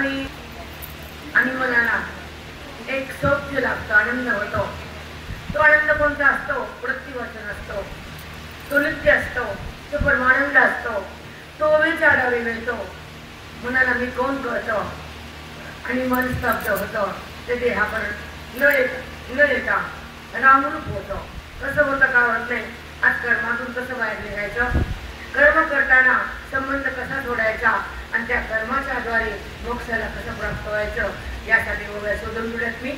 आणि आणि मनाला एक सौख्य लागतं, आनंद होतो. तो आनंद कोणता असतो? प्रतिवचन असतो, तो नित्य असतो, तो परमानंद असतो, तो विचारावे मिळतो. मनाला मी कोण कळतो आणि मन स्तब्ध होतं. ते देहापर्यंत न येता रामरूप होतं. कसं होतं का होत नाही. आज कर्मातून कसं बाहेर निघायचं, कर्म करताना संबंध कसा सोडायचा आणि त्या कर्माच्या द्वारे मोक्षाला कसं प्राप्त व्हायचं यासाठी वगैरे शोधून मिळत मी.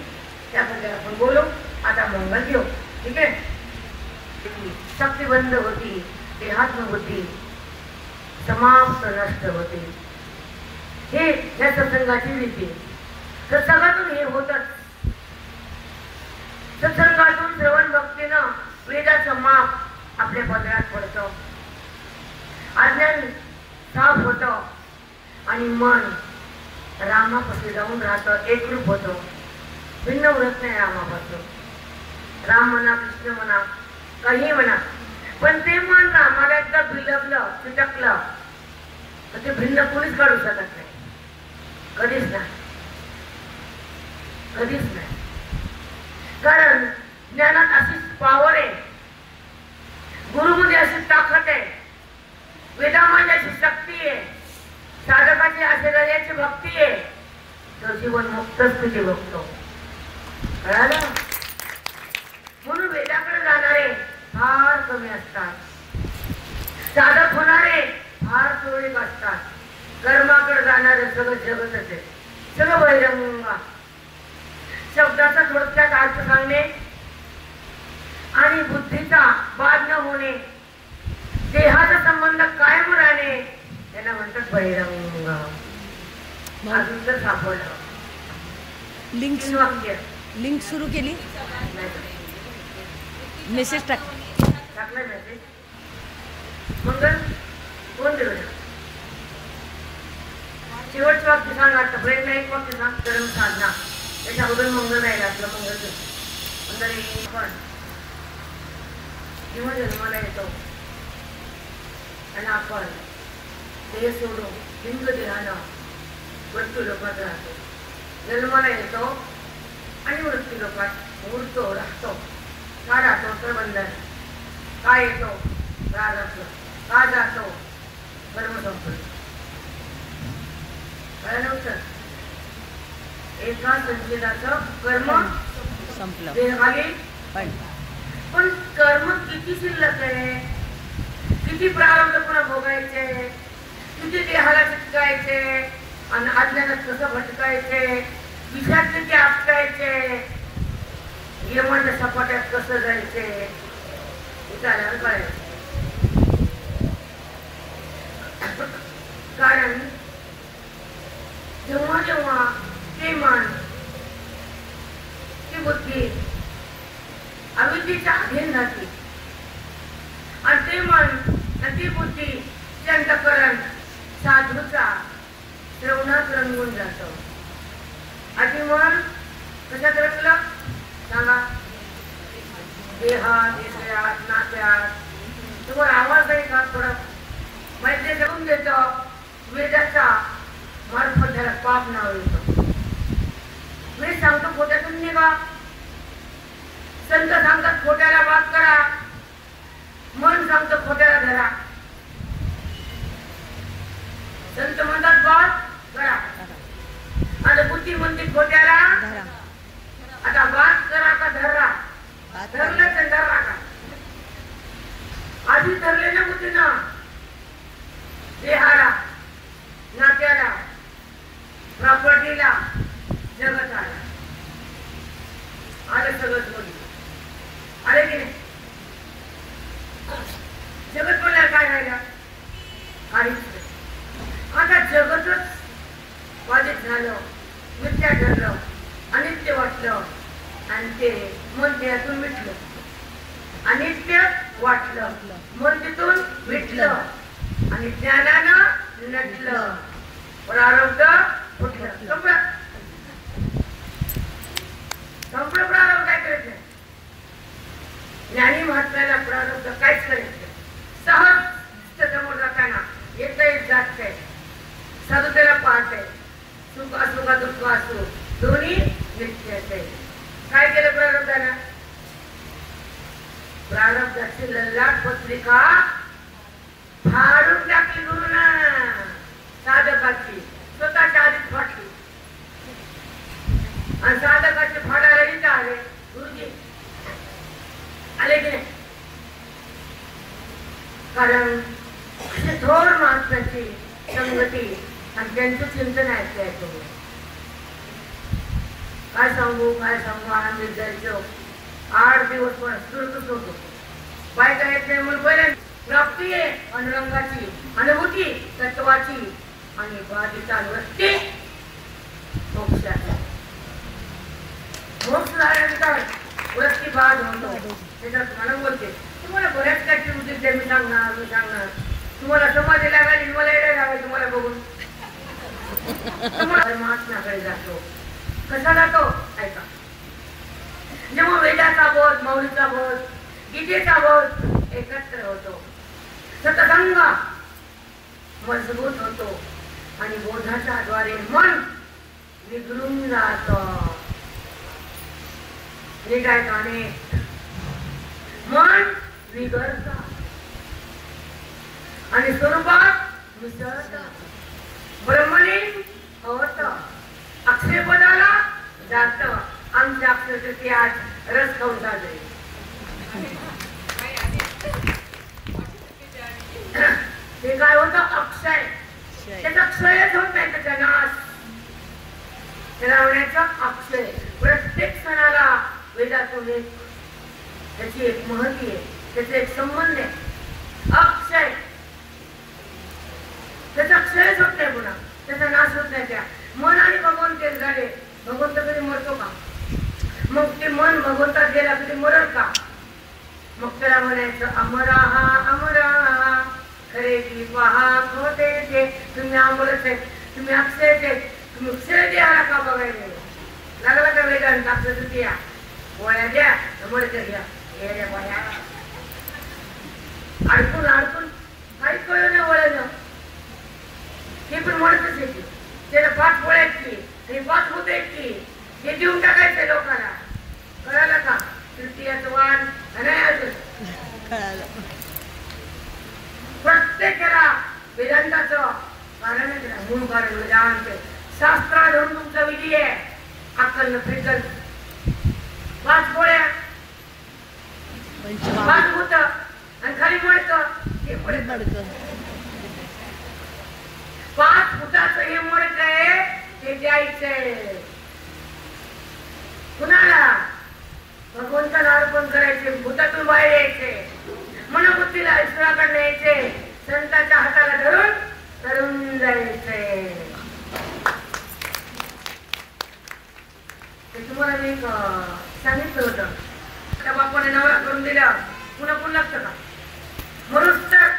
त्याबद्दल आपण बोलू. आता मंगल घेऊ. ठीक आहे. शक्तिबंध होती, देहात्म होती, समाप्त नष्ट होते. हे या सत्संगाची रीती. सत्संगातून हे होतच. सत्संगातून श्रवण भक्तीनं वेदाचं माप आपल्या पदरात पडतं, अज्ञान साफ होतं आणि मन रामापाशी जाऊन राहतं, एकरूप होतं, भिन्न उरत नाही रामापासून. राम म्हणा, कृष्ण म्हणा, काही म्हणा, पण ते मन रामाला एकदा बिलगलं, चिटकलं तर ते भिन्न कोणीच काढू शकत नाही. कधीच नाही, कधीच नाही. कारण ज्ञानात अशी पावर आहे, गुरुमध्ये अशी ताकद आहे, वेदामध्ये अशी शक्ती आहे, साधकाची आशीर्वादाची भक्ती आहे. तो जीवन मुक्त स्थिती बघतो. कळालं? म्हणून वेदाकडे जाणारे फार कमी असतात, साधक होणारे फार तुरळक असतात. कर्माकडे जाणारे सगळं जगतच आहे, सगळं बहिरंग. शब्दाचा थोडक्यात अर्थ सांगणे आणि बुद्धीचा बाद न होणे, देहाचा संबंध कायम राहणे, त्याला म्हणतात बहिरंग. अजून तर सापडलं. लिंक सुरू केली, मेसेज टाकला मेसेज. मंगल कोण दिलं? शेवटचं वाक्य सांग. आता प्रयत्न एक वाक्य सांग. धर्म साधना त्याच्या अगोदर मंगल राहिला आपलं. मंगल पण किंवा जन्माला येतो आणि आपण देह सोडून लिंग देहानं मृत्यू लोकात राहतो. जन्माला येतो आणि मृत्यू लोकात उरतो, राहतो. का राहतो? तर बंधन. का येतो? प्रारब्ध. का जातो? कर्म संपलं. कळलं नव्हतं? एका संचिताचं कर्म संपलं. देहखाली पण कर्म किती शिल्लक आहे, किती प्रारब्ध पुन्हा भोगायचे, किती देहाला चिटकायचे आणि अज्ञानात कसं भटकायचे, विषयात किती आपटायचे, यमाच्या सपाट्यात कसं जायचे, विचारायला कळायचं. कारण जेव्हा जेव्हा ते मन, ती बुद्धी अविद्येच्या अधीन राहते आणि ते मन आणि ती बुद्धी, ते अंतःकरण साधूचा श्रवणात रंगून जातं. आणि मन कशात रंगलं सांगा? देहात, विषयात, नात्यात. तुम्हाला आवाज आहे का? थोडं माहिती देऊन देतं. वेदाचा मार्फत त्याला पाप नाव येतं. मी सांगतो खोट्यातून निघा, संत सांगतात खोट्याला वाद करा, मन सांगतो खोट्याला धरा. संत म्हणतात वाद करा आणि बुद्धी म्हणते खोट्याला धरा. आता वाद करा का धरा? धरलं तर धरा का? आधी धरले ना बुद्धीनं देहाला, नात्याला, प्रॉपर्टीला, जगताला. आलं सगळंच बोलली. आले की नाही? जगत बोलायला काय राहिलं? काहीच नाही. आता जगतच बाधित झालं, मिथ्या ठरलं, अनित्य वाटलं आणि ते मन त्यातून मिटलं. अनित्य वाटलं, मन तिथून मिटलं आणि ज्ञानानं नटलं. प्रारब्ध फुटलं. संपलं. संपलं प्रारब्ध. काय करायचं? ज्ञानी महात्म्याला प्रारब्ध काहीच करायचं. सहज समोर जाताना येत जात काय, साधू त्याला पाहत आहे, सुख असो का दुःख असो दोन्ही नित्याच आहे. काय केलं प्रारब्धानं? प्रारब्धाची ललाट पत्रिका फाडून टाकली गुरुना साधकाची, स्वतःच्या आधीच फाटली. आणि साधकाचे फाडायला इथं आले गुरुजी, आले की नाही? कारण असे थोर माणसाची संगती आणि त्यांचं चिंतन ऐकायचं. काय सांगू आनंदित जायचं. 8 दिवस पण सुरतच होतो. बायका येत नाही म्हणून पहिले प्राप्ती आहे अनुरंगाची, अनुभूती तत्वाची आणि बाधिता वृत्ती मोक्षाची. मोक्ष झाल्यानंतर वृत्ती बाद होतो. त्याच्यात मला बोलते तुम्हाला बऱ्याच काही उद्दिष्ट मी सांगणार तुम्हाला समाधी लागायची, मला येडे लागायचं तुम्हाला बघून. परमात्म्याकडे जातो. कसा जातो ऐका. जेव्हा वेदाचा बोध, मौलीचा बोध, गीतेचा बोध एकत्र होतो, सत्संग मजबूत होतो आणि बोधाच्या द्वारे मन विघरून जात. मन विघरत आणि स्वरूपात मिसळत. ब्रह्मलीन होत, अक्षयपदाला जात. आमच्या अक्षय आज रस खाऊन साजरे. ते काय होतं? अक्षय. त्याचा क्षयच होत नाही, त्याचा नाश. त्याला होण्याचं अक्षय. प्रत्येक सणाला वेदातून एक त्याची एक महती आहे, त्याचा एक संबंध आहे. अक्षय त्याचा क्षयच होत नाही, पुन्हा त्याचा नाश होत नाही. त्या मन आणि भगवंत एक झाले. भगवंत कधी मरतो का? मग ते मन भगवंतात गेला कधी मरल का? मग त्याला म्हणायचं अमरा अमरा खरे की पहा खोटे ते. तुम्ही अमरच आहे, तुम्ही अक्षयच आहे, तुम्ही क्षय द्यायला का बघायला लागला का? वेदांत आपलं द्या, गोळ्या द्या, मडक्या घ्या. अडकून अडकून काही कळलं नाही वळलं. हे पण म्हणतच येते त्याला 5 पोळ्या की हे 5 होते की हे देऊन टाकायचं लोकांना. कळालं का? तृतीयाचं वाण नाही अजून प्रत्येकाला वेदांताचं कारण मूळ कारण वेदांत शास्त्रा धरून तुमचा विधी आहे. अक्कल फिकल 5 पोळ्या 5 होत आणि खाली मडकं हे मडकं 5 फुटाचं हे मडकं आहे ते द्यायचंय कुणाला? भगवंताला अर्पण करायचे. भूतातून बाहेर यायचे, मनोबुद्धीला ईश्वराकडे यायचे, संतांच्या हाताला धरून तरुण जायचे. ते तुम्हाला मी सांगितलं होतं. त्या बापाने नवरा करून दिला पुन्हा पुन्हा लागतं का? मरुस तर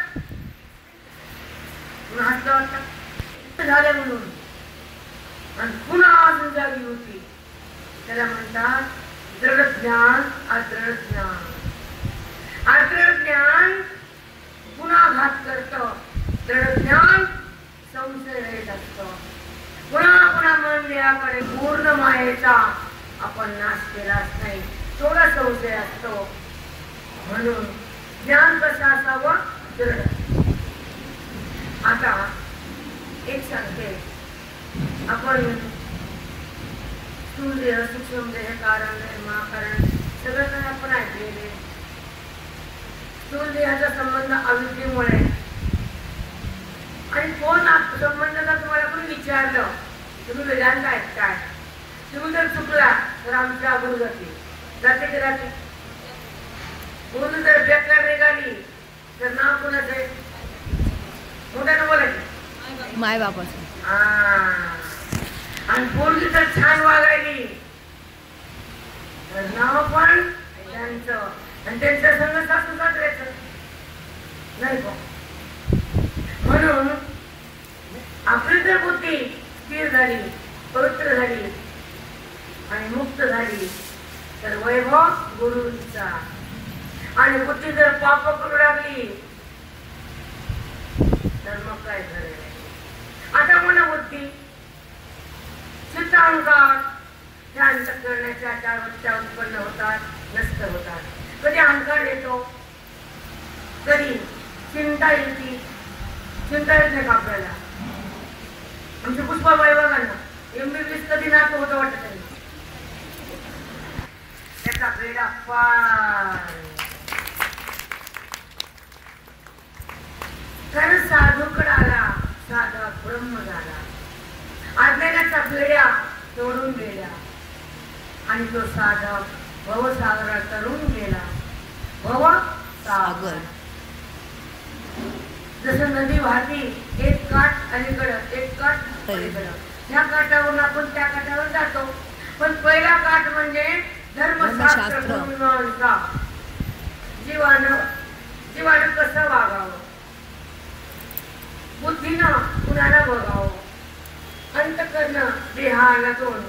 पुन्हा हात वाटतं झालं म्हणून आणि पुन्हा अजून जागी होती. त्याला म्हणतात दृढ ज्ञान अदृढ ज्ञान. अदृढ ज्ञान पुन्हा घात करतं, दृढ ज्ञान संशय रहित असतं. पुन्हा पुन्हा मन देवाकडे पूर्ण मायेचा आपण नाश केलाच नाही, थोडा संशय असतो. म्हणून ज्ञान कसं असावं? दृढ. आता एक सांगते, आपण स्थूल देह, सूक्ष्म देह, कारण महाकारण सगळं काही आपण ऐकलेले. स्थूल देहाचा संबंध अविद्येमुळे आणि कोण संबंधाचा तुम्हाला कोणी विचारलं तुम्ही वेदांत ऐकताय, तुम्ही जर चुकला तर आमच्या गुरुगती जाते की राहते. गुरु जर बेकार निघाली तर नाव कोणाचं आहे? मोठ्यानं बोलायचं माय बापाचं. आणि पोरगी तर छान वागायली तर नाव पण त्यांचं आणि त्यांच्या संग सासू सासऱ्याचं नाही का? म्हणून आपली जर बुद्धी स्थिर झाली, पवित्र झाली आणि मुक्त झाली तर वैभव गुरुंचा. आणि बुद्धी जर पाप करू लागली तर मग काय झालं? आता म्हणा बुद्धी चार वृत्त्या उत्पन्न होतात, नष्ट होतात. कधी अहंकार येतो, कधी चिंता येते. चिंता येत नाही का आपल्याला? आमची पुष्पाबाई बघा ना, MBBS कधी नातं होतं वाटत नाही. त्याचा बेडा पार. कारण साधूकडे आला, साधक ब्रह्म झाला. अज्ञानाच्या बेड्या तोडून गेल्या आणि तो साधक भवसागरात तरुण गेला. भवसागर. जसं नदी वाहती, एक काठ अलीकडं, एक काठ पलीकडं. ह्या काठावरून आपण त्या काठावर जातो. पण पहिला काठ म्हणजे धर्मशास्त्र, धर्ममीमांसा. जीवानं कसं वागावं, बुद्धीनं कुणाला बघावं, अंतकरण देहाला तोड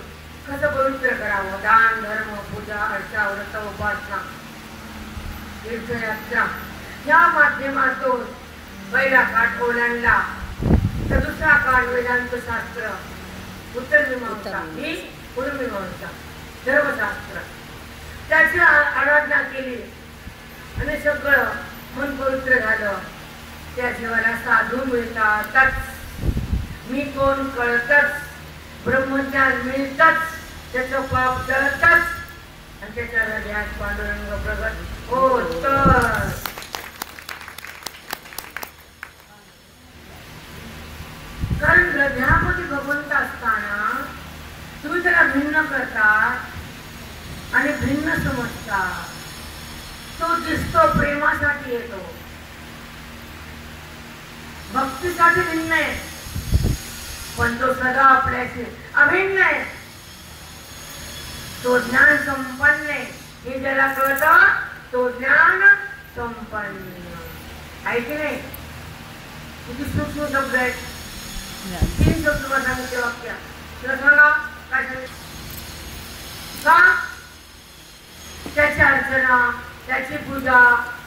कसं पवित्र करावं, दान धर्म पूजा अर्चा व्रत उपासना तीर्थयात्रा या माध्यमातून पहिला काठ ओलांडला. तर दुसरा काठ वेदांत शास्त्र, उत्तरमीमांसा ही पूर्वमीमांसा, धर्मशास्त्र. त्याची आराधना केली आणि सगळं मन पवित्र झालं. त्या जीवाला साधू मिळतातच, मी कोण कळतच, ब्रह्मज्ञान मिळतच, त्याचं पाप जळतच आणि त्याच्या हृदयात पांडुरंग प्रगट होतच. कारण हृदयामध्ये भगवंत असताना तुम्ही त्याला भिन्न करता आणि भिन्न समजता. तो दिसतो, प्रेमासाठी येतो, भक्तीसाठी भिन्न आहे, पण तो सदा आपल्याशी अभिन्न आहे. तो ज्ञान संपन्न आहे. हे ज्याला कळतं तो ज्ञान संपन्न आहे की नाही? किती सूक्ष्म शब्द आहेत. 3 शब्द मला सांगितले वाक्य. तुला सांगा काय सांगितलं का? त्याची अर्चना, त्याची पूजा,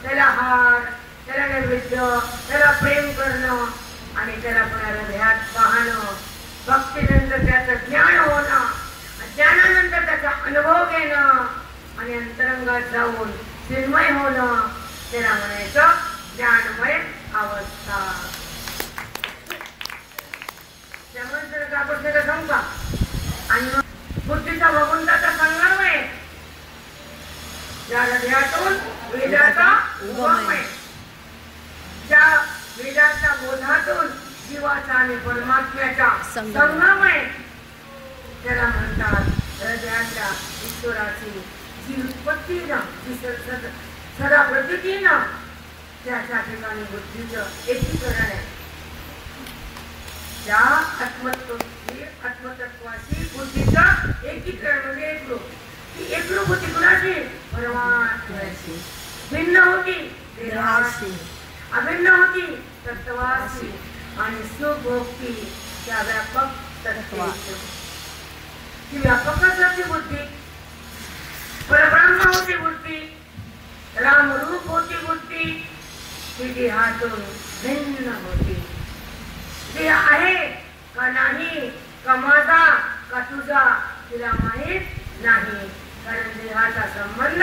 त्याला हार, त्याला नैवेद्य, त्याला प्रेम करणं आणि त्याला पण हृदयात पाहणं. भक्तीनंतर त्याचं ज्ञान होणं, ज्ञानानंतर त्याचा अनुभव घेणं आणि अंतरंगात जाऊन चिन्मय होणं, त्याला म्हणायचं ज्ञानमय अवस्था. त्यामुळे जर का आपण त्याला सांगू का? आणि बुद्धीचा भगवंताचा संगम आहे, त्या हृदयातून वेदाचा उगम आहे, त्या वेदाच्या बोधातून जीवाचा आणि परमात्म्याचा संगम आहे. त्याला म्हणतात हृदयाच्या ईश्वराची जी उत्पत्ती ना, जी सदा प्रतीती ना, त्याच्या ठिकाणी बुद्धीचं एकीकरण आहे. त्या आत्मतत्वाची बुद्धीचं एकीकरण म्हणजे एकरूप. ती एकरूप होती कुणाची? परमात्म्याची. भिन्न होती देहाशी, अभिन्न होती तत्वाशी आणि सुभोक्ती त्या व्यापक तत्वाची. ती व्यापकच होती बुद्धी, परब्रह्म होती बुद्धी, रामरूप होती बुद्धी. ती देहातून भिन्न होती. देह आहे का नाही, का माझा का तुझा, तिला माहीत नाही. कारण देहाचा संबंध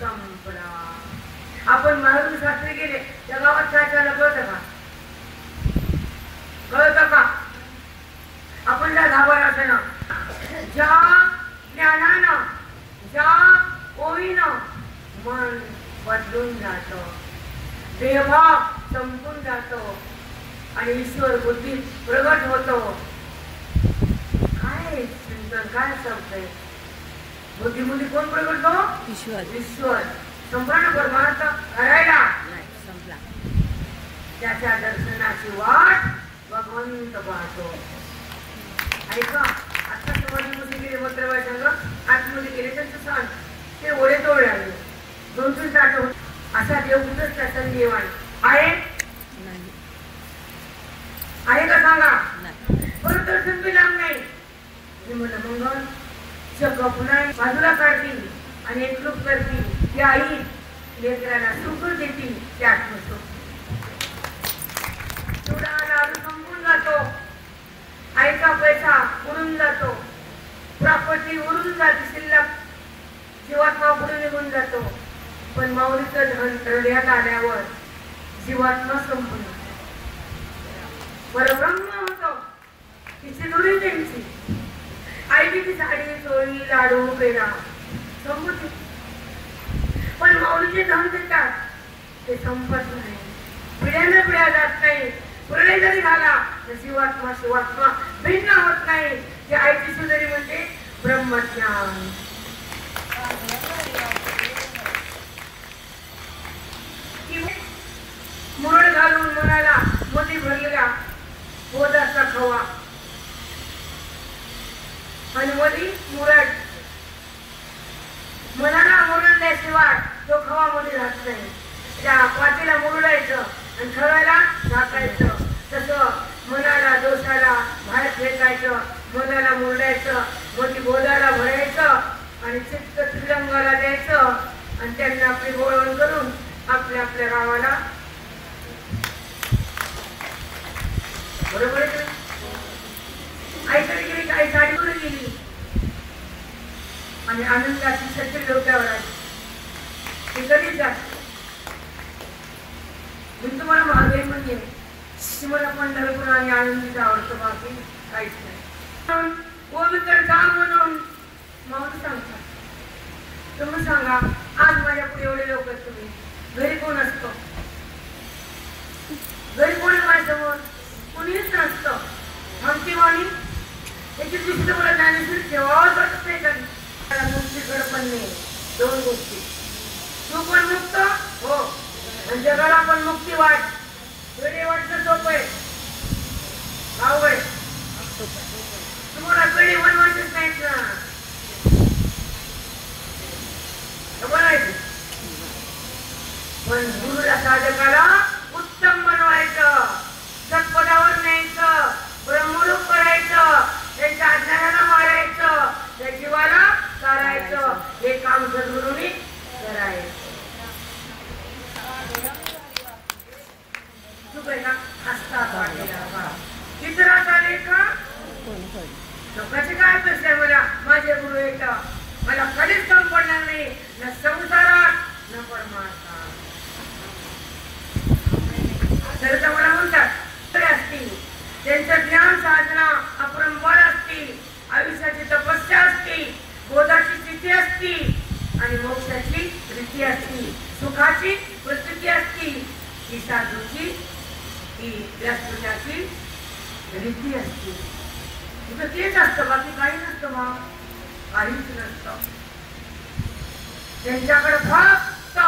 संपला. आपण महावीर शास्त्री गेले त्या गावात काय चाललं कळतं का? कळतं का? आपण त्या गावाला असं ना, ज्या ज्ञानानं, ज्या ओळीनं मन बदलून जातो, देहभाव संपून जातो आणि ईश्वर बुद्धी प्रगट होतो. काय चिंतन, काय शब्द आहे? बुद्धीमध्ये कोण प्रगट हो? ईश्वर. ईश्वर संपूर्ण परमार्थ करायला संपला. त्याच्या दर्शनाची वाट भगवंत पाहतो. ऐका, आता समाधीमध्ये गेले मंत्रबाई संघ आतमध्ये गेले त्यांचं सांग ते ओढे तोडे आले 2-3 ताट असा देव कुठंच त्याचा देवाण आहे का सांगा? परत दर्शन बी लांब नाही. मी म्हणलं मंगल चकप नाही बाजूला काढतील आणि एकरूप करतील. ती आई लेकराला सुख देतील. ते आत्मसुख चुडा लाडू संपून जातो. आईचा पैसा उडून जातो. प्रॉपर्टी उडून जाते शिल्लक. जीवात्मा पुढे निघून जातो, पण माऊलीचं धन हृदयात आल्यावर जीवात्मा संपून परब्रह्म होतो. तिची दुरी त्यांची आईची ती साडी चोळी लाडू पेढा संपते, पण माऊलीचे धन देतात ते संपत नाही, पिढ्याने पिढ्या जात नाही. प्रलय जरी झाला तर जीवात्मा शिवात्मा भिन्न होत नाही. ती आईची सुंदरी म्हणजे ब्रह्मज्ञान. मुरड घालून मनाला मध्ये भरलेला बोधाचा खवा आणि मध्ये मुरड, मनाला मुरडल्याशिवाय तो खवा मध्ये राहत नाही. त्या पातीला मुरडायचं आणि खव्याला झाकायचं. तसं मनाला दोषाला बाहेर फेकायचं, मनाला मुरडायचं, मध्ये बोधाला भरायचं आणि चित्त त्रिरंगाला द्यायचं आणि त्यांना आपली गोळवण करून आपल्या आपल्या गावाला. बरोबर आहे. आईकडे गेली काही साडीवर गेली आणि आनंदाची छत्री डोक्यावर आली. ती कधीच जात मी तुम्हाला महादेव म्हणजे मला पंढरपूर आणि आनंदीचा आवडतो, बाकी काहीच नाही. गोविंदर जा म्हणून माऊली सांगतात. तुम्ही सांगा आज माझ्या पुढे एवढे लोक आहेत, तुम्ही घरी कोण असतो? घरी कोण माझ्यासमोर? कुणीच नसतं. म्हणती वाणी याची दुसरं मला ज्ञानेश्वर ठेवावंच वाटत नाही कधी. मुक्तीकडे पण नाही. दोन गोष्टी, तू पण मुक्त हो आणि जगाला पण मुक्ती वाट. वेळे वाटणं सोपं आहे, अवघड. तुम्हाला वेळे बनवायचेच नाहीत ना, बनायचे. पण गुरुला साधकाला उत्तम बनवायचं, सत्पदावर न्यायचं, ब्रह्मरूप करायचं, त्यांच्या अज्ञानाला मारायचं, त्या जीवाला करायचं. हे काम सद्गुरूंनी करायचं. चित्राचा लेखा लोकांचे काय अपेक्षा आहे? मला माझे गुरु येतं, मला कधीच कम पडणार नाही, न संसारात न परमार्थात. तर मला म्हणतात असतील त्यांचं ज्ञान साधना अपरंपार असतील, आयुष्याची तपस्या असतील, बोधाची स्थिती असती आणि मोक्षाची रीती असती, सुखाची प्रतीती असती, ही साधूची ही व्यासपीठाची रीती असते. तिथं तेच असतं, बाकी काही नसतं. मग काहीच नसतं. त्यांच्याकडे फक्त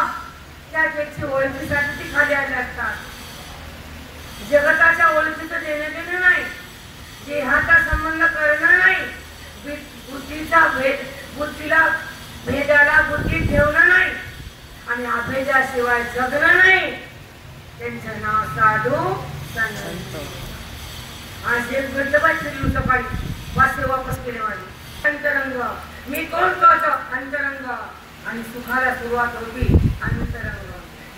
त्या व्यक्ती ओळखीसाठी ती खाली आले असतात. जगताच्या ओळखीचं देणं देणं नाही, देहाचा संबंध करणं नाही, बुद्धीचा भेद बुद्धीला भेदाला बुद्धी ठेवणं नाही आणि अभेदाशिवाय जगणं नाही. त्यांचं नाव साधू संत. आज एक घडलं पाहिजे सकाळी वासे वापस केले माझे अंतरंग. मी कोण कळतो? अंतरंग. आणि सुखाला सुरुवात होती अंतरंग.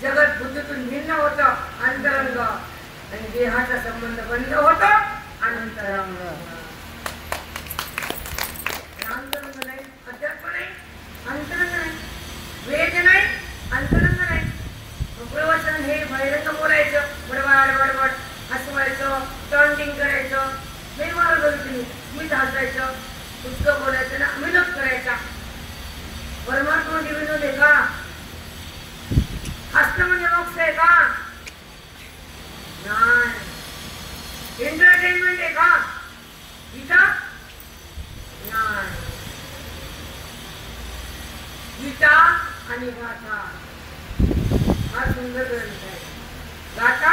जगत बुद्धीतून भिन्न होतं अंतरंग आणि देहाचा संबंध बंद होतो अंतरंग. अंतरंग नाही, अध्यात्म नाही, अंतरंग नाही, वेद नाही, अंतरंग नाही. प्रवचन हे बहिरंग बोलायचं, बडबड बडबड हसवायचं, टॉन्टिंग करायचं, बेमार बोलतील, स्मित हसायचं, पुस्तक बोलायचं ना, विनोद करायचा. परमात्मा म्हणजे विनोद आहे का? हसणं म्हणजे मोक्ष आहे का? नाही. एंटरटेनमेंट आहे का? गीता नाही. गीता आणि गाथा हा सुंदर ग्रंथ आहे. गाथा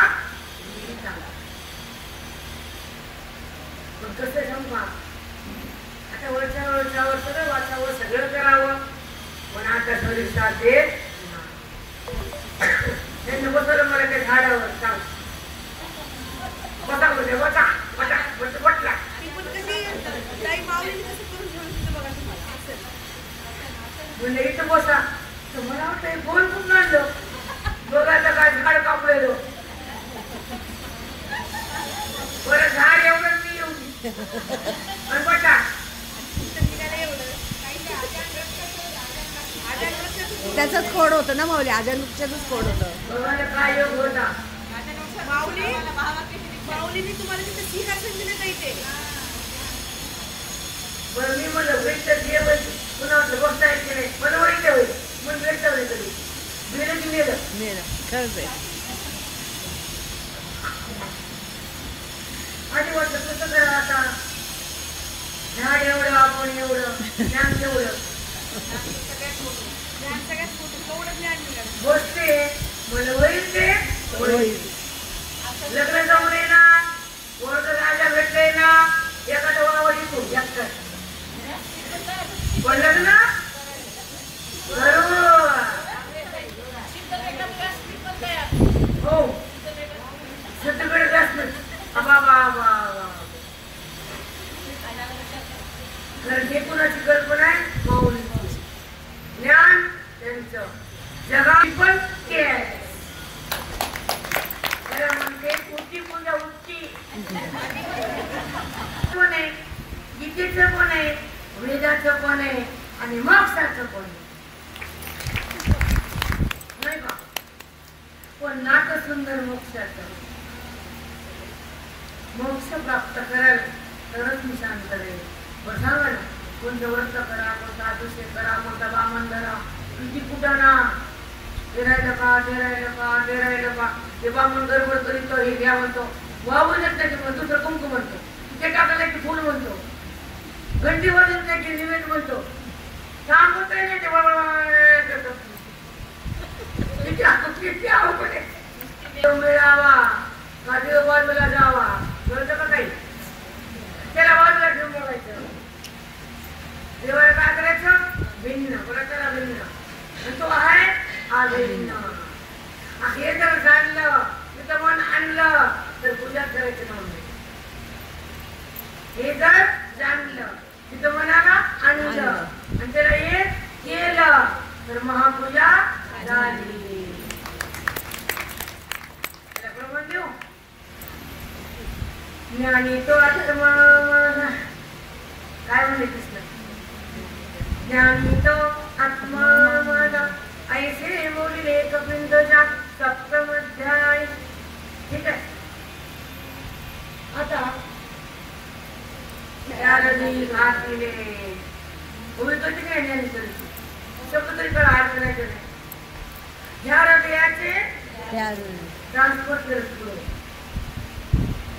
गीता. पण कसं सांगू का? आता वरच्यावर सगळं वाचावं, सगळं करावं, पण आता शरीर साथ देत त्यांनी बसवलं मला त्या झाडावर. सांग बसा म्हणजे बसा बसा बटला. म्हणजे इथं बसा तर मला वाटतं बोल खूप आणलं बघायचं काय झाड कापलेलो. बरं झाड एवढं मी येऊ आणि बटा त्याचंच खोड होतं ना माऊली, अजनूपच्याच खोड होतं. भगवान काय योग होता. माऊलीने तुम्हाला तिथे सिंहासन दिलं का इथे? बरं मी म्हणलं भेट तर दे म्हणजे पुन्हा म्हटलं बसता येते नाही मला वाईट होईल म्हणून भेटता नाही कधी गेलं की नेलं. मेलं खरंच आहे. आणि म्हटलं कसं करा आता झाड एवढं आपण एवढं ज्ञान एवढं सगळ्यात मोठं केवढं ज्ञान मिळालं. बसते मला होईल ते होईल. लग्न जमून ना वर्ग राजा भेटले ना एका डोळावर येतो एकटाच पण लग्न हो सिद्धगड व्यासपीठ तर हे कुणाची कल्पना आहे माऊलीची. ज्ञान त्यांचं जगात पण ते आहे. त्याला म्हणते उच्ची पूजा उच्ची पण आहे गीतेचं पण आहे वेदाचं पण आहे आणि मोक्षाचं पण आहे नाही का. पण नातं सुंदर मोक्षाचं. मोक्ष प्राप्त कराल तरच मी शांत राहील. बरं सांगा ना कोणतं व्रत करा कोणता अभिषेक करा कोणता बामण धरा किती कुठं ना फिरायला का फिरायला का फिरायला का ते बामण गडबड करीतो हे घ्या म्हणतो वाहून येत नाही म्हणतो दुसरं कुंकू म्हणतो ते टाकायला की फुल म्हणतो घंटी वाजत नाही की निवेद म्हणतो सांगत नाही ते मिळावा का देव बाजूला जावा कळतं का काही त्याला बाजूला ठेवून बघायचं. देवाला काय करायचं भिन्न कोणाला भिन्न आणि तो आहे अभिन्न. हे जर जाणलं तिथं मन आणलं तर पूजा करायची नव्हती. हे जर जाणलं तिथं मनाला आणलं आणि त्याला हे केलं तर महापूजा झाली. प्रमाण देऊ ज्ञानी तो आत्मा काय म्हणले कृष्ण ज्ञानी तो आत्मा माझा ऐसे बोलिले कपिंदच्या सप्तम अध्याय. ठीक आहे. आता त्यारदी घातले उभी कधी काय ज्ञानी करायची शब्द तरी कळा अर्थ नाही केले. ह्या हृदयाचे ट्रान्सफर करतो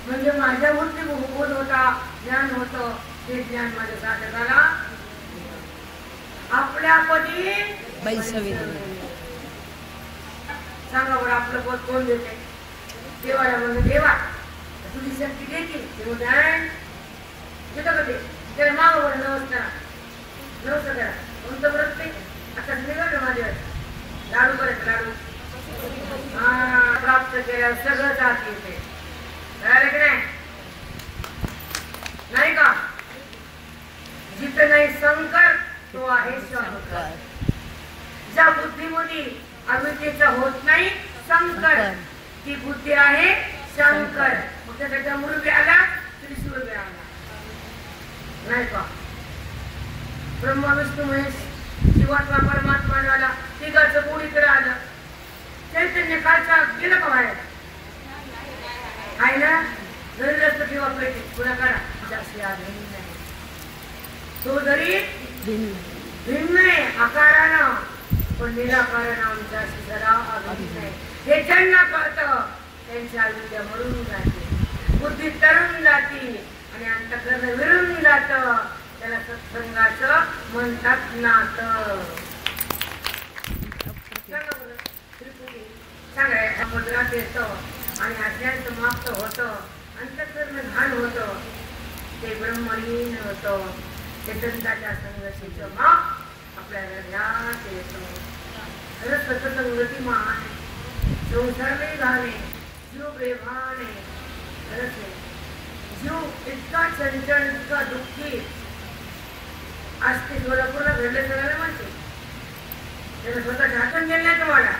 म्हणजे माझ्या बुद्धी बोध होता ज्ञान होतं ते ज्ञान माझ्या साधकाला आपल्या पदी सांगा बरं आपलं पद कोण देते देवाला म्हणजे देवा तुझी शक्ती देते देतो का ते त्याला माग बरं नमस्कार नमस्कार करा कोणतं व्रत ते आता निघालं माझ्या लाडू करायचं लाडू प्राप्त केल्यावर सगळं जात येते की नाही का. जिथं नाही संकर तो आहे शंकर. ज्या बुद्धीमध्ये अविद्येचा होत नाही संकर ती बुद्धी आहे शंकर. मग त्याचा मुरुबी आला त्रिशूळ बी आला नाही का. ब्रह्मा विष्णू महेश जीवात्मा परमात्मा झाला तिघाचं मूळ इकडे आलं. चैतन्य कालचा गेलं का बाहेर आहे ना जरी रस्त किंवा पेटी पुन्हा करा जास्त नाही तो जरी भिन्न आहे आकारानं पण निराकारानं आमच्याशी जरा अभिन्न आहे. हे ज्यांना कळतं त्यांच्या विद्या मरून जाते बुद्धी तरून जाते आणि अंतःकरण विरून जातं. त्याला सत्संगाचं म्हणतात नातं. सांगा समुद्रात येतं आणि अज्ञान समाप्त होतं अंतःकरण घाण होतं ते ब्रह्मलीन होतं. चेतनताच्या संगतीचं माप आपल्या हृदयात येतं. खरंच सत्संगती महान संसारही घाणे जीव बेभाने. खरंच जीव इतका चंचल इतका दुःखी आज ते सोलापूरला घडले सगळ्याला म्हणते त्याला स्वतः झाकण गेलं तुम्हाला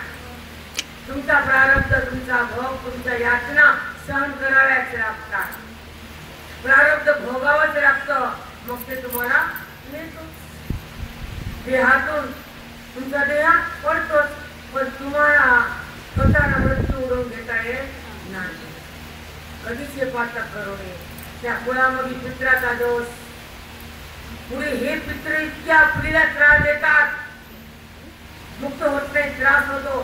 तुमचा प्रारब्ध तुमचा भोग तुमच्या यातना सहन कराव्याच लागतात. प्रारब्ध भोगावंच लागतं मग ते तुम्हाला मिळतो. देहातून तुमचा देह पडतोच, पण तुम्हाला स्वतःला मृत्यू उडवून घेता येत नाही. कधीच हे पातक करू नये. त्या कुळामध्ये पित्राचा दोष. पुढे हे पित्र इतक्या पुढीला त्रास देतात, मुक्त होत नाही, त्रास होतो,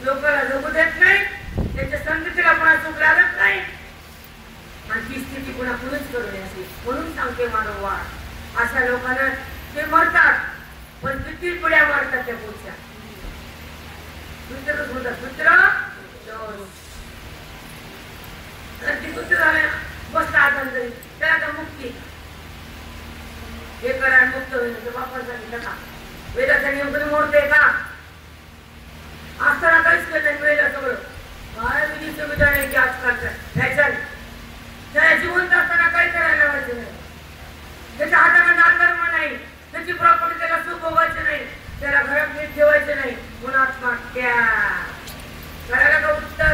लोकांना जगू देत नाही, त्यांच्या संगतीला पुन्हा चूक लागत नाही, आणि ती स्थिती पुन्हा कुणीच करू नये अशी. म्हणून सांगते मानववाद, अशा लोकांना ते मरतात, पण किती पिढ्या मारतात त्या पुढच्या. पित्रच होतात, पित्र ती पुत्र झाले बसला आनंदरी, त्याला तर मुक्ती. हे करा मुक्त होईल, वापर सांगितलं का? वेदाचा नियम कधी मोडते का? असताना काहीच केलं वेळेला सगळं काय विधी सुविधा नाही की आजकालच्या फॅशन. त्याला जिवंत असताना काही करायला लावायचं नाही, त्याच्या हाताला दानधर्म नाही, त्याची प्रॉपर्टी त्याला सुख भोगायचं नाही, त्याला घरात नीट ठेवायचं नाही, म्हणून आत्महत्या करायला का? उत्तर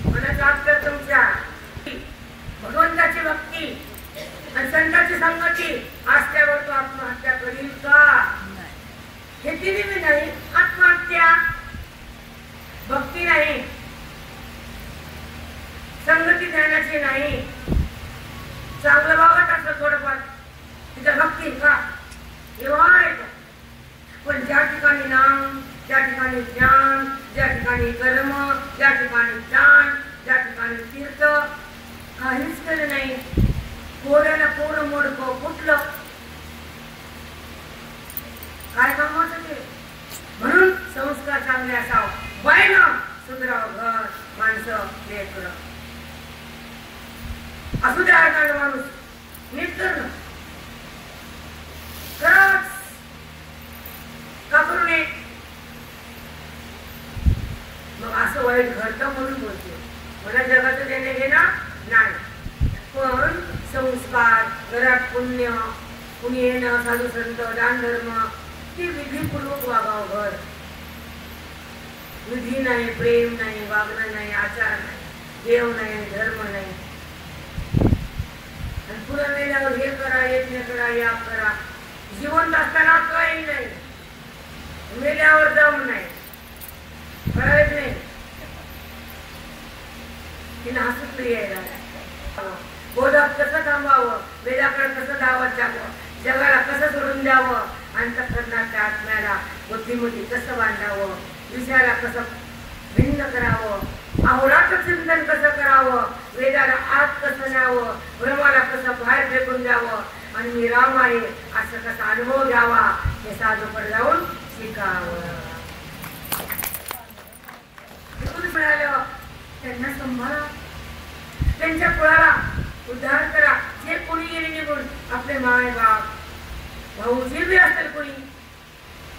मनाचा उत्तर तुमच्या. भगवंताची भक्ती आणि संतांची संगती असल्यावर तो आत्महत्या करील का? हे तिन्ही नाही. आत्महत्या, भक्ती नाही, संगती ज्ञानाची नाही, चांगलं वागत असलं थोडंफार तिथं भक्ती का? एवढं. पण ज्या ठिकाणी नाम, ज्या ठिकाणी ज्ञान, ज्या ठिकाणी कर्म, ज्या ठिकाणी दान, ज्या ठिकाणी तीर्थ, काहीच केलं नाही, कोऱ्याला कोरं मोडकं फुटलं, काय कामाचं ते? म्हणून संस्कार चांगले असावं, बायनं सुधरावं घर, माणसं लेकरं. असू द्या ऐकायला माणूस नीट करणं खरंच का करू नये? मग असं वाईट घडतं म्हणून बोलते. मला जगाचं देणे घेणं नाही, पण संस्कार, घरात पुण्य, कुणी येणं, साधू संत, दान धर्म, ती विधीपूर्वक वागावं घर. विधी नाही, प्रेम नाही, वागणं नाही, आचार नाही, देव नाही, धर्म नाही. आणि पुढे वेळेवर हे करा, यज्ञ करा, याग करा. जिवंत असताना काही नाही, मेल्यावर दम नाही, करायच नाही. तिला हसून यायला बोधक कसं थांबावं, वेदाकडे कसं दावत जावं, जगाला कसं सोडून द्यावं, अंतःकरणाच्या आत्म्याला बुद्धिमती कसं बांधावं, विषयाला कसं भिन्न करावं, अहोरात्र चिंतन कसं करावं, वेदाला आत कसं न्यावं, भ्रमाला कसं बाहेर फेकून द्यावं, आणि मी राम आहे असं कसा अनुभव घ्यावा, हे साधूकडे जाऊन शिकावं. मिळालं त्यांना सांभाळा, त्यांच्या कुळाला उद्धार करा. जे कोणी गेले निघून, आपले माय बाप भाऊ जे बी असेल कोणी,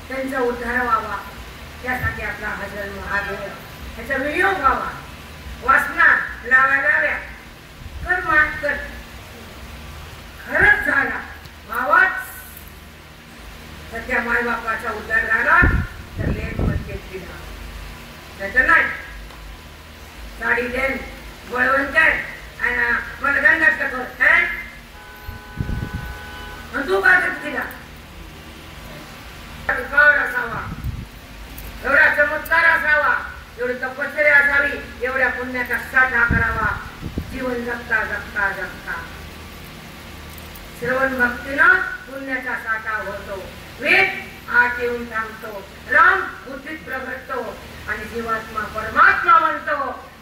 त्यांचा उद्धार व्हावा, त्यासाठी आपला हा जन्म, हा देह, त्याचा विनियोग व्हावा. वासना लावाव्या, कर्म कर, खरंच झाला व्हावाच. तर त्या माय बापाचा उद्धार झाला तर लेख म्हणते दिला, त्याचं नाही. साडी देन बळवंत आणि मला दंडात कर, तू काय तिला काळ असावा, एवढा चमत्कार असावा, एवढी तपश्चर्या असावी, एवढ्या पुण्याचा साठा करावा. जीवन जगता जगता जगता श्रवण भक्तीनं पुण्याचा साठा होतो. वेद आत येऊन थांबतो, राम बुद्धीत प्रगटतो, आणि जीवात्मा परमात्मा म्हणतो.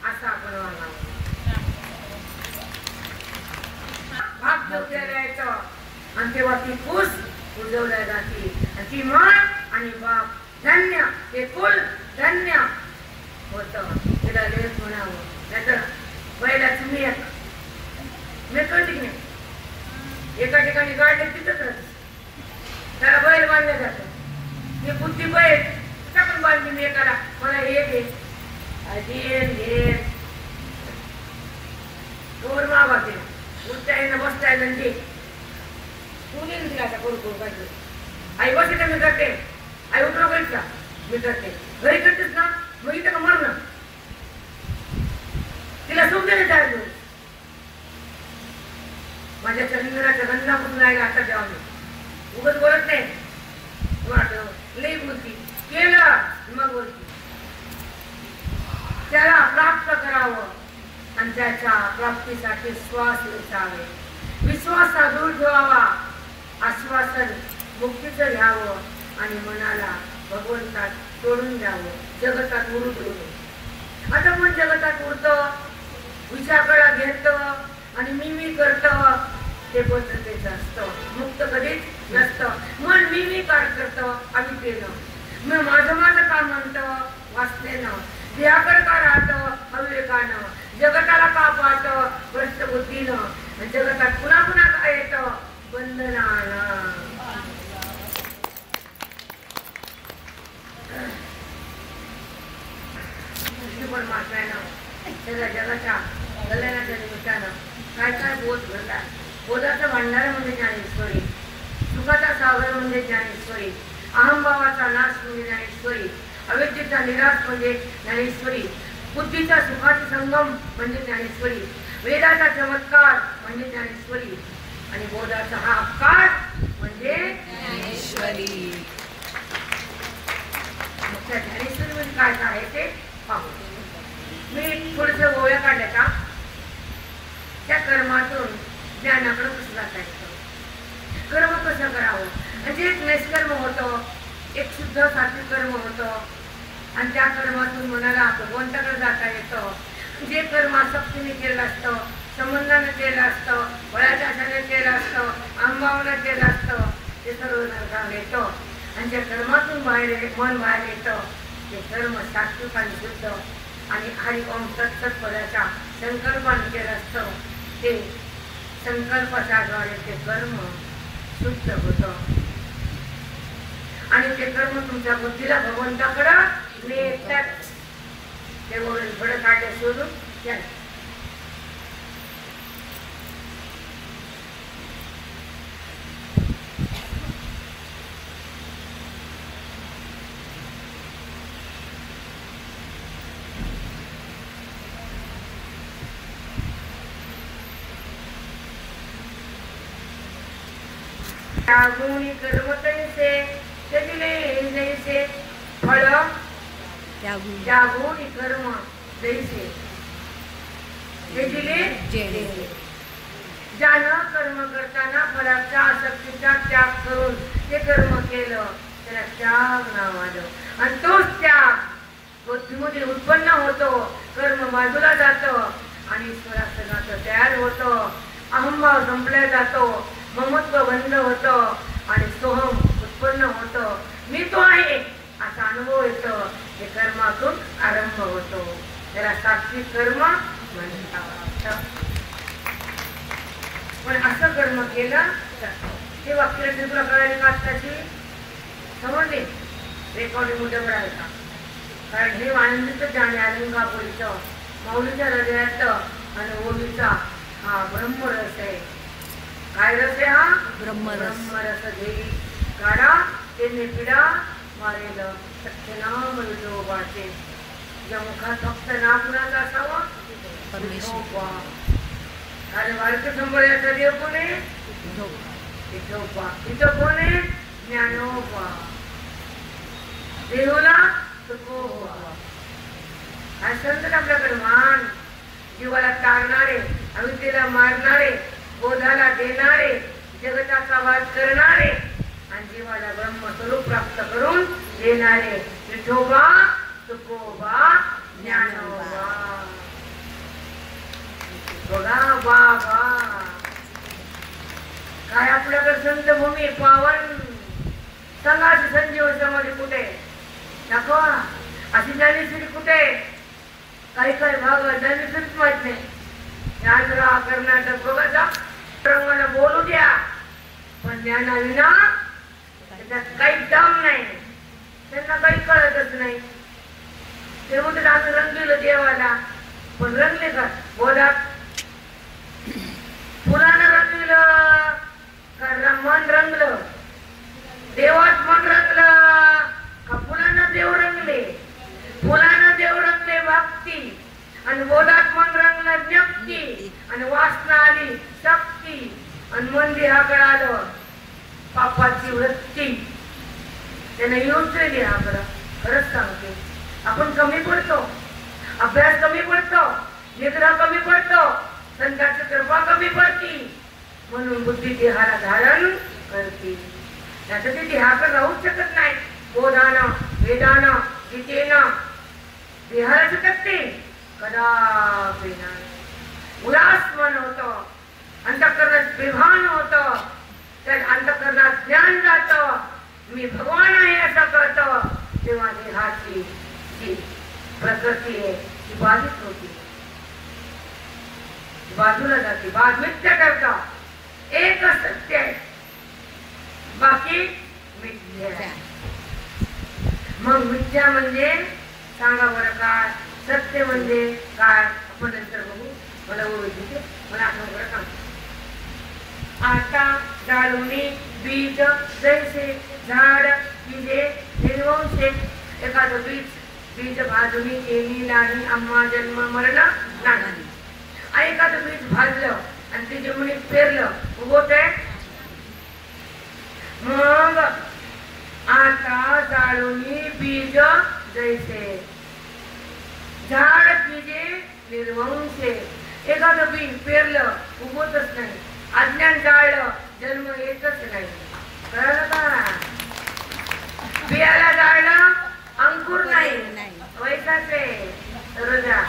असा आपण वागावं. भाग ठेवलेला येतं, आणि तेव्हा ती कुस उजवल्या जाते, आणि ती मान आणि बाप धन्य, ते कुल धन्य होत. तिला लेख म्हणावं, नाहीतर बैलाच मी कळली नाही. एका ठिकाणी गाडले तिथंच त्याला बैल बांधलं जातं. मी बुद्धी बैल पण बांधली मी एकाला, मला हे दे दोर मावा ते उठता येणं बसता येणं ते तू नाही दिला आता करू करू काय. आई बस इथं मी करते, आई उठलो करीत का मी करते, घरी करतेस ना, मग इथं का मर ना. तिला सुख दे चार दिवस. माझ्या चंद्राच्या गंधा कुठून राहिला आता जेव्हा मी उगत बोलत नाही, लई बुद्धी केलं मग बोलतो त्याला प्राप्त करावं आणि त्याच्या प्राप्तीसाठी श्वास विसावे, विश्वास दूर ठेवावा, आश्वासन मुक्तीचं घ्यावं आणि मनाला भगवंतात सोडून द्यावं, जगतात उडू देऊ. आता पण जगतात उडतं, विचाराकडा घेतं आणि मी करतं, ते पद्धतीचं असतं. मुक्त कधीच नसतं. मन मी काय करतं अविद्येनं, मग माझं काम म्हणतं वासनेनं, देहाकडे का राहतं अविवेकानं, जगताला का पाहतं भ्रष्ट बुद्धीनं, जगतात पुन्हा पुन्हा काय येतं बंधनानं. परमात्म्यानं सगळ्या जगाच्या कल्याणाच्या निमित्तानं काय काय बोध घडला. बोधाचा भांडार म्हणजे ज्ञानेश्वरी, सुखाचा सागर म्हणजे ज्ञानेश्वरी, अहंभावाचा नाश म्हणजे ज्ञानेश्वरी, अविद्येचा निराश म्हणजे ज्ञानेश्वरी, बुद्धीचा सुखाचा संगम म्हणजे ज्ञानेश्वरी, वेदाचा चमत्कार म्हणजे ज्ञानेश्वरी आणि बोधाचा हा अपकार म्हणजे ज्ञानेश्वरी. मग त्या ज्ञानेश्वरी म्हणजे काय काय आहे ते पाहू. मी थोडस गोव्या काढल्या का त्या कर्मातून ज्ञानाकडे कसं जाता येतं, कर्म कसं करावं. म्हणजे एक निष्कर्म होतं, एक शुद्ध सात्विक कर्म होतं आणि त्या कर्मातून मनाला भगवंताकडे जाता येतं. जे कर्म आसक्तीने केलं असतं, संबंधाने केलं असतं, बळाच्या आशाने केलं असतं, अंबावनं केलं असतं, ते सर्व नरकाला येतं. आणि ज्या कर्मातून मन बाहेर येतं ते कर्म सात्विक आणि शुद्ध आणि हरि ओम तत्सत पदाच्या संकल्पाने केलं असतं. ते संकल्पाच्या द्वारे ते कर्म शुद्ध होतं आणि ते कर्म तुमच्या बुद्धीला भगवंताकडं नेतात. ते वरून भड काढले सोडून त्या गुणी कर्म तैसे त्यादिले जैसे फळ, त्या गुणी कर्म जैसे त्यादिले जैसे. ज्यानं कर्म करताना फळाचा आसक्तीचा त्याग करून ते कर्म केलं त्याला त्याग नाव आलं आणि तोच त्याग बुद्धीमध्ये उत्पन्न होतो, कर्म बाजूला जातं आणि ईश्वराचं नातं तयार होतं, अहंभाव संपला जातो, ममत्व बंद होतं आणि सोहम उत्पन्न होतं. मी तो आहे असा अनुभव येतो. हे कर्मातून आरंभ होतो. त्याला सात्विक कर्म म्हणतात. पण असं कर्म केलं ते वाक्य तुला कळाली का आत्ताची समजले रेकॉर्डिंग उद्या पडायचा. कारण हे आनंदीचं ज्ञान अलंकापुरीचं मौलीच्या हृदयात आणि ओलीचा हा ब्रह्मरस आहे. काय रस आहे हा ब्रह्मरस देई काढा ते पिढा मारेल सत्यनाम विठोबाचे. ज्या मुखात फक्त नाव कुणाचा असावा विठोबा. अरे वारक संबळाचा देव कोण आहे विठोबा. इथं कोण आहे ज्ञानोबा. देवला तुकोबा. हा संत आपल्याकडे मान, जीवाला तारणारे, अविद्येला मारणारे, बोधाला देणारे, जगताचा वाद करणारे आणि जीवाला ब्रह्मस्वरूप प्राप्त करून देणारे विठोबा तुकोबा ज्ञानोबा. बघा बाबा काय आपल्याकडे संत भूमी पावन संघाची संजीव समाधी कुठे दाखवा. अशी ज्ञानेश्वरी कुठे. काही काही भाग ज्ञानेश्वरीच माहित नाही. आंध्र कर्नाटक बघा रंगाला बोलू द्या पण ज्ञानाविना त्याच्यात काही दम नाही. त्यांना काही कळतच नाही. ते म्हणतात आम्ही रंगलेलं देवाला पण रंगले का बोधात. फुलानं रंगलं का मन रंगलं. देवात मन रंगलं का फुलानं देव रंगले. फुलानं देव रंगले भक्ती आणि बोधात मन रंगलं ज्ञप्ती आणि वासना आली शक्ती आणि मन देहाकडे आलं पापाची वृत्ती. त्याने येऊच देहाकडं खरंच सांगते, आपण कमी पडतो, अभ्यास कमी पडतो, निद्रा कमी पडतो, संतांची कृपा कमी पडती, म्हणून बुद्धी देहाला धारण करते. त्यासाठी देहाकडे राहूच शकत नाही. बोधानं वेदानं गीतेनं देहाला सुटकते कदापि नाही. उदास मन होतं, अंतःकरणात विभान होतं, त्या अंतःकरणात ज्ञान जातं, मी भगवान आहे असं कळतं, तेव्हा देहाची जी प्रकृती आहे ती बाधित होती, बाजूला जाते, बाद मिथ्या करता. एक सत्य आहे, बाकी मिथ्या आहे. मग मिथ्या म्हणजे सांगा बरं काय, सत्य म्हणजे काय, आपण नंतर बघू. मला ओळखीचे मला आठवण बरं सांग. आता जाळूनी बीज जैसे झाड बीजे निर्वंशे. एखादं बीज भाजूनी येणी नाही आम्हा जन्म मरण नाही. आणि एखादं बीज भाजलं आणि ते जमिनीत पेरलं उगवत आहे. मग आता जाळूनी बीज जैसे झाड बीजे निर्वंशे. एखादं बीज पेरलं उगवतच नाही, अज्ञान जाळलं जन्म येतच नाही. कळलं का? बियाला जाळलं अंकुर नाही, वैसाचे रोजा.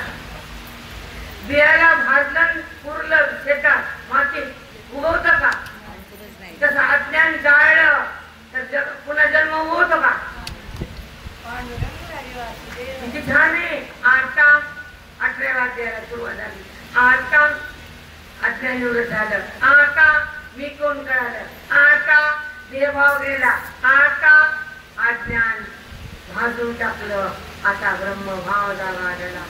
बियाला भाजलं पुरलं शेतात मातीत उगवत का? तसं अज्ञान जाळलं तर पुन्हा जन्म उगवतो का? किती छान आहे. आता 18व्या अध्यायाला सुरुवात झाली. आता अज्ञान निवृत्त झालं, आता मी कोण कळालं, आता देहभाव गेला, आता अज्ञान भाजून टाकलं, आता ब्रह्मभाव जागा झाला.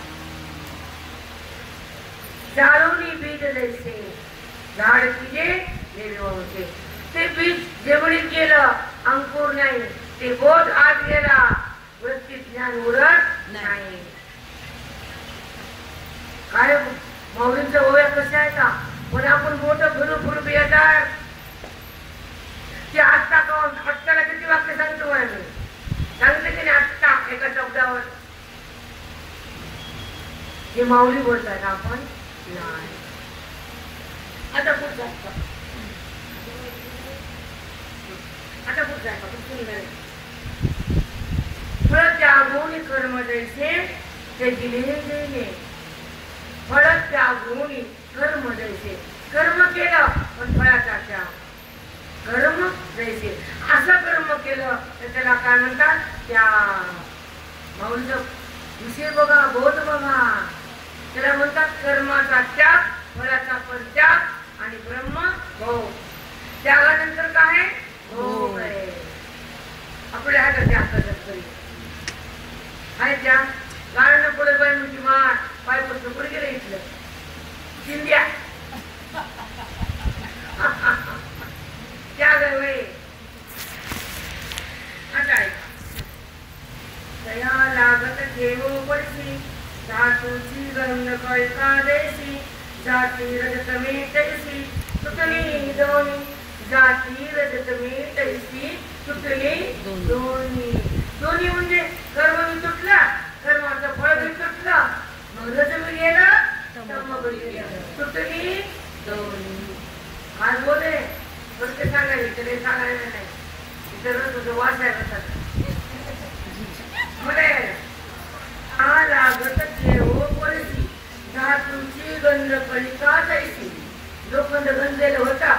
जाळूनी बीज जैसे झाड तुझे निर्वंशे. ते बीज जमिनीत गेलं, अंकुर नाही, ते बोध आत गेला, वृत्ती ज्ञान उरत नाही. काय माऊलींच्या ओव्या कशा आहेत का? पण आपण मोठं फिरू येतात ते आत्ता कोण आत्ताला किती वाक्य सांगतो मी सांगते की नाही आत्ता एका शब्दावर. हे माऊली बोलतात आपण नाही. आता पुढचा फळ त्यागून कर्म जैसे ते दिले गेले. फळ त्यागून कर्म जैसे. कर्म केलं पण फळाचा त्याग. कर्म जैसे असं कर्म केलं तर त्याला काय म्हणतात? त्याग. माऊलीचा विषय बघा, बोध बघा. त्याला म्हणतात कर्माचा त्याग, फळाचा परित्याग आणि ब्रह्म भोग. त्यागानंतर काय? भोग आहे. आपल्या हातात त्याग करत तरी आहे त्या गाणं पुढे बाई म्हणजे मार पाय पडतो पुढे गेलं इथलं चिंद्या त्याग आहे. आता तया लागत ठेवो पडशी धातूची गंध कळका देशी जाती रजत मेटैसी सुटली दोन्ही. जाती रजत मेटैसी सुटली दोन्ही. दोन्ही म्हणजे कर्म बी तुटला, कर्माचं फळ बी तुटलं, मग रज बी गेलं, कर्म बी गेलं, सुटली दोन्ही. आज बोले प्रत्येक सांगायला त्याला सांगायला नाही, इतर तुझं वाचायला मला लागत ठेवो पडशी धातूची गंध कलिका जायची. लोखंड गंजलेलं होता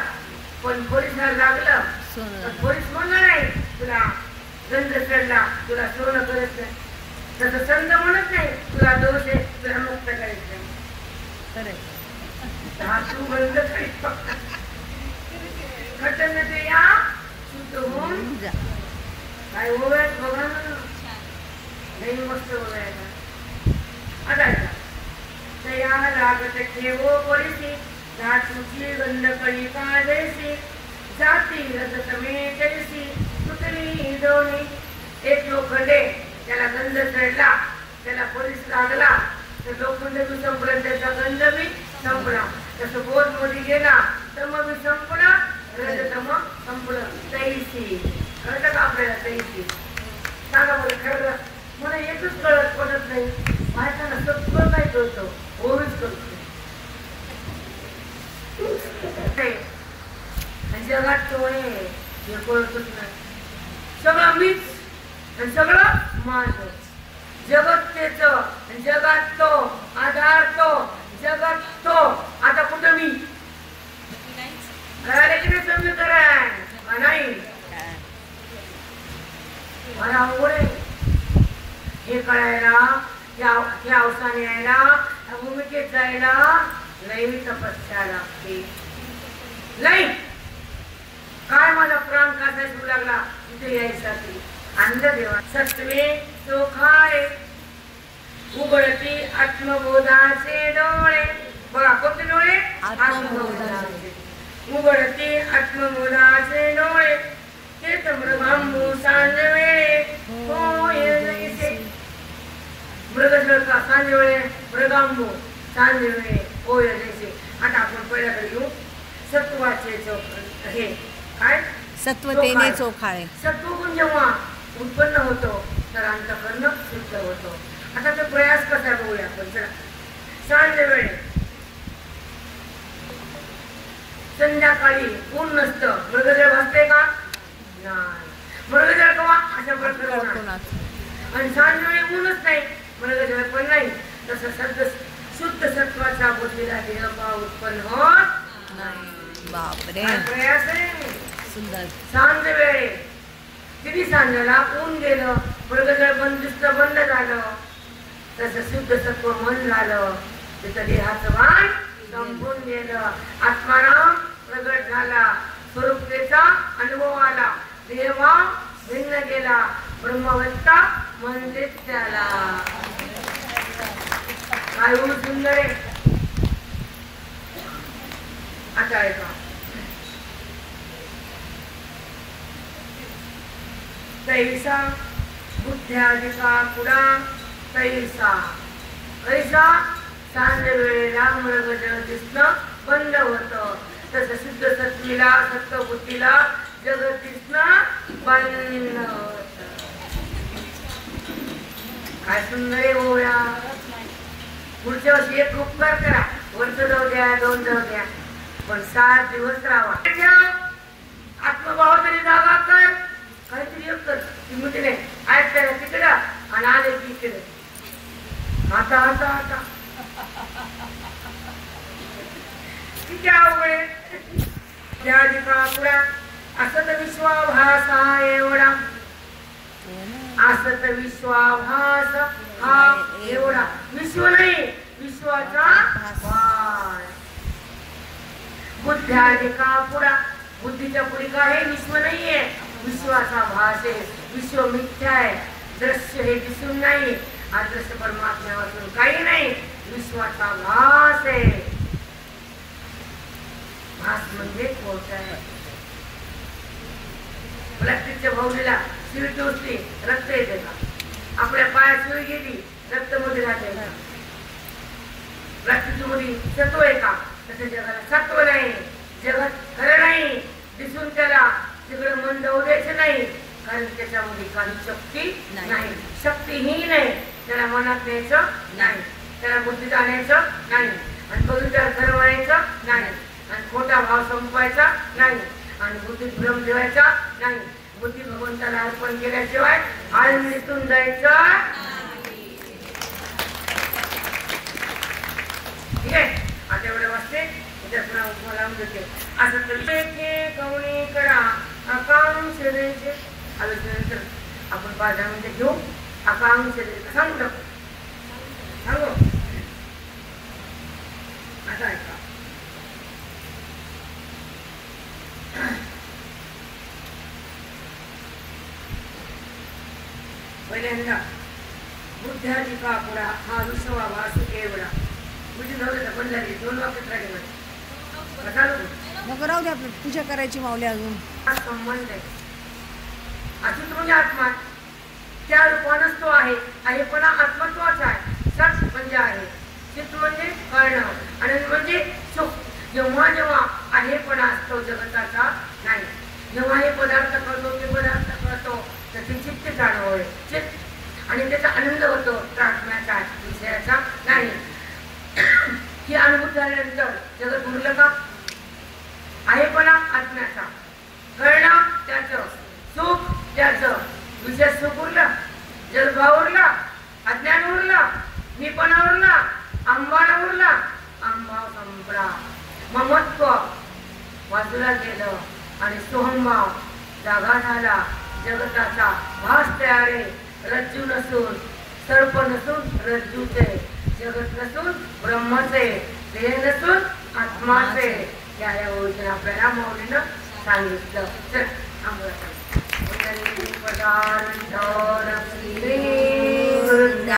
पण पोलिसाला लागलं तर पोलीस म्हणलं नाही तुला गंध चढला, तुला सोनं करत नाही. तसं संत म्हणत नाही तुला दोष आहे, तुला मुक्त करायचं नाही. धातू गंध करीत फक्त घटन ते या शुद्ध होऊन काय ओव्यात बघा ना, नाही मस्त बघायला. आता तया लागत ठेवो पडशी धातूची गंध कलिका जैसी जाती रजत मेटैसी सुटली दोन्ही. एक लोखंडे त्याला गंध चढला, त्याला पोलीस लागला तर लोखंड बी संपला, त्याचा गंध बी संपला. तसं बोध मध्ये गेला तम बी संपला, रजतम संपलं. तैसी कळतं का आपल्याला? तैसी सांगा बरं खरं मला एकच कळत पडत नाही, बायकांना सगळं काय कळतं, ओवीच करतो. जगात तो आहे हे कळतच नाही. सगळं मीच आणि सगळं माझं. जगत तेच आणि जगात तो, आधार तो, जगात तो. आता कुठं मी समजू करा नाही मला आवड आहे हे कळायला, हे अवसाने यायला, या भूमिकेत जायला लई तपस्या लागते. लई काय मला प्राण काढायला सुरू लागला इथे यायसाठी. अंधदेवा सत्वे चोखाळे उघडती आत्मबोधाचे डोळे. बघा कोणते डोळे? आत्मबोधाचे. उघडती आत्मबोधाचे डोळे तेच मृगांबू सांजवेळे होय जैसे. मृग सांजवेळे मृगांबू सांजवेळे होय जैसे. आता आपण पहिल्याकडे येऊ. सत्वाचे चोख हे काय? सत्व तेने चोखाळे. सत्वगुण जेव्हा उत्पन्न होतो तर अंतःकरण शुद्ध होतो. आता तो प्रयास कसा बघूया आपण. चला सांज वेळे संध्याकाळी ऊन नसतं, मृगजळ भासते का? नाही. मृगजळ केव्हा? अशा प्रकारे. आणि सांज वेळी ऊनच नाही, मृगजळ पण नाही. तसं शुद्ध सत्वाच्या बुद्धीला देहभाव उत्पन्न होत नाही. बापरे प्रयास आहे सुंदर. सांज वेळे किती सांजाला ऊन गेलं, मृगजळ बंद झालं. तसं शुद्ध सत्व मन झालं, तिथं देहाचं भान संपून गेलं. आत्माराम प्रगट झाला, स्वरूपतेचा अनुभव आला, देहभाव भिन्न गेला, ब्रह्मवत्ता म्हणजेच त्याला. काय सुंदर आहे. आता ऐका. तैसा बुद्ध्याधिका पुढा तैसा कैसा सांज वेळेला मृगजळ दिसणं बंद होतं. तसं शुद्ध सत्वीला सत्वबुद्धीला जगत दिसणं बंद होत. काय सुंदर आहे गोव्या. पुढच्या वर्षी एक उपकार करा. वर्ष जाऊ द्या, 2 जाऊ द्या, पण 7 दिवस राहा. आत्मभाव तरी जागा कर, काहीतरी एक कर. ती नाही ऐकताना तिकडं आणि आले की इकडे. आता आता आता किती अवघड त्या पुढा. असत विश्वाभास हा एवढा. असत विश्वाभास हा एवढा. विश्व नाही, विश्वाचा भास. बुद्ध्याधिका पुढा. बुद्धीच्या पुढे काय? विश्व नाहीये, विश्वाचा भास आहे. विश्व मिथ्या आहे, दृश्य हे दिसून नाही. अदृश्य परमात्म्यापासून काही नाही, विश्वाचा भास आहे. भास म्हणजे कोणता आहे? प्लास्टिकच्या भावलीला शिळ टोचते, रक्त येते का? आपल्या पायात सुई गेली, रक्त मध्ये राहते का? प्लास्टिकच्या मध्ये सत्व आहे का? तसं जगाला सत्व नाही. जगात खरं नाही, दिसून त्याला तिकडे मन जाऊ द्यायचं नाही, कारण त्याच्यामध्ये काही शक्ती नाही. शक्तीही नाही. त्याला मनात न्यायचं नाही, त्याला बुद्धीत आणायचं नाही, आणि बघितल्यावर खरं म्हणायचं नाही, आणि खोटा भाव संपवायचा नाही, आणि बुद्धीत भ्रम ठेवायचा नाही. बुद्धी भगवंताला अर्पण केल्याशिवाय आळंदीतून जायचं. ठीक आहे. आता एवढं वाचते, उद्या पुन्हा उपमा देते. असं तर कवणी करा आकांक्ष द्यायचे. आलोचनेनंतर आपण 5-10 मिनिटं घेऊ. आकांक्ष द्यायचं सांगू टाकू. सांगू आता ऐका. पहिल्यांदा बुद्ध्याधिका पुढा हा विश्वाभास एवढा. म्हणजे नव्हतं पण झाली 2 वाक्यात राहिले. नको राहू दे, आपली पूजा करायची माऊली अजून. हा संबंध आहे. अचित म्हणजे आत्मा, त्या रूपानच तो आहे. आहेपणा आत्मत्वाचा आहे. सत म्हणजे आहे, चित्त म्हणजे कळणं, आनंद म्हणजे सुख. जेव्हा जेव्हा आहेपणा असतो जगताचा नाही, जेव्हा हे पदार्थ करतो, ते पदार्थ करतो, तर ते चित्त जाणवं चित्त, आणि त्याचा आत्म्याचा, कळणं त्याचं, सुख त्याचं, विशेष सुख उरलं, जलभाव उरला, अज्ञान उरला, मीपणा उरला, आंबाळा उरला, आंबा संपला, ममत्व बाजूला गेलं आणि सोहमभाव जागा झाला. जगताचा भास तयार आहे. रज्जू नसून सर्प नसून रज्जूचे, जगत नसून ब्रह्मचे, देह नसून आत्माचे. या ओळखीने आपल्याला मौलीनं सांगितलं. चल आंबा